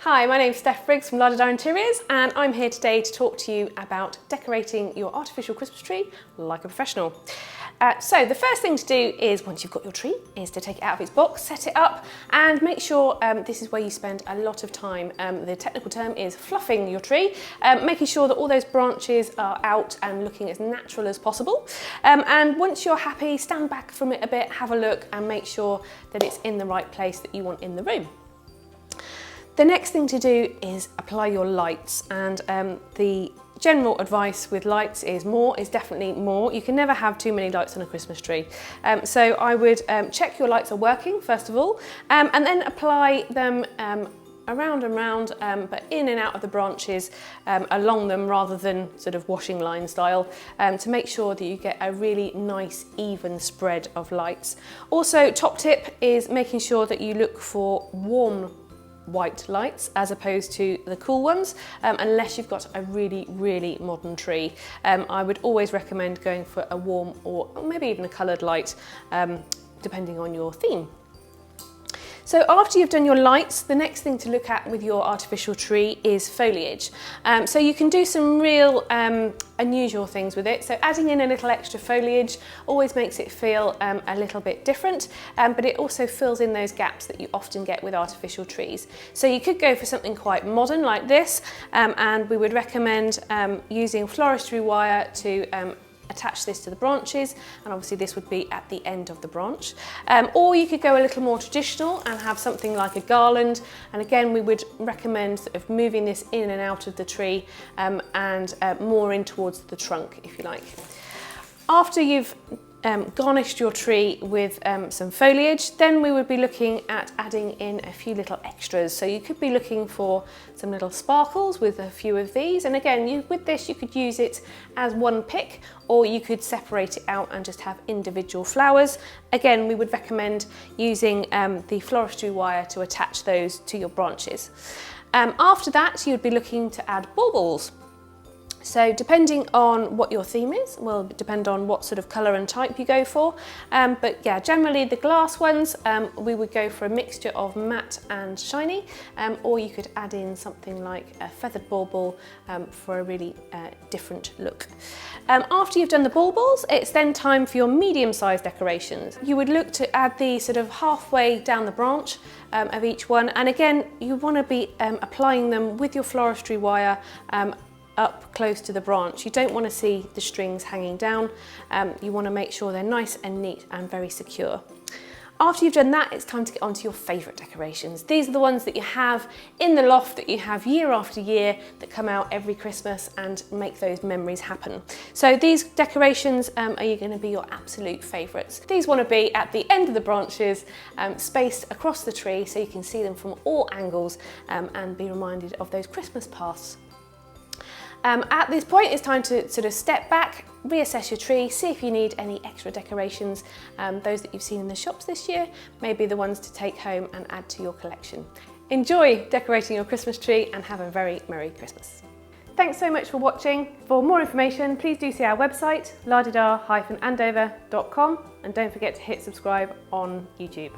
Hi, my name's Steph Briggs from La Interiors, and I'm here today to talk to you about decorating your artificial Christmas tree like a professional. So the first thing to do is, once you've got your tree, is to take it out of its box, set it up, and make sure this is where you spend a lot of time. The technical term is fluffing your tree, making sure that all those branches are out and looking as natural as possible. And once you're happy, stand back from it a bit, have a look, and make sure that it's in the right place that you want in the room. The next thing to do is apply your lights, and the general advice with lights is more is definitely more. You can never have too many lights on a Christmas tree. So I would check your lights are working first of all, and then apply them around and round, but in and out of the branches along them rather than sort of washing line style, to make sure that you get a really nice even spread of lights. Also, top tip is making sure that you look for warm white lights as opposed to the cool ones, unless you've got a really modern tree. I would always recommend going for a warm or maybe even a coloured light, depending on your theme. So after you've done your lights, the next thing to look at with your artificial tree is foliage. So you can do some real unusual things with it. So adding in a little extra foliage always makes it feel a little bit different, but it also fills in those gaps that you often get with artificial trees. So you could go for something quite modern like this, and we would recommend using floristry wire to attach this to the branches, and obviously this would be at the end of the branch. Or you could go a little more traditional and have something like a garland, and again we would recommend sort of moving this in and out of the tree, and more in towards the trunk, if you like. After you've garnished your tree with some foliage, then we would be looking at adding in a few little extras. So you could be looking for some little sparkles with a few of these, and again with this you could use it as one pick, or you could separate it out and just have individual flowers. Again, we would recommend using the floristry wire to attach those to your branches. After that, you'd be looking to add baubles. So depending on what your theme is, will depend on what sort of colour and type you go for. But yeah, generally the glass ones, we would go for a mixture of matte and shiny, or you could add in something like a feathered bauble for a really different look. After you've done the baubles, it's then time for your medium-sized decorations. You would look to add these sort of halfway down the branch of each one, and again you want to be applying them with your floristry wire up close to the branch. You don't want to see the strings hanging down. You want to make sure they're nice and neat and very secure. After you've done that, it's time to get onto your favourite decorations. These are the ones that you have in the loft, that you have year after year, that come out every Christmas and make those memories happen. So these decorations are going to be your absolute favourites. These want to be at the end of the branches, spaced across the tree so you can see them from all angles, and be reminded of those Christmas paths. At this point, it's time to sort of step back, reassess your tree, see if you need any extra decorations. Those that you've seen in the shops this year may be the ones to take home and add to your collection. Enjoy decorating your Christmas tree and have a very Merry Christmas. Thanks so much for watching. For more information, please do see our website, ladidar-andover.com, and don't forget to hit subscribe on YouTube.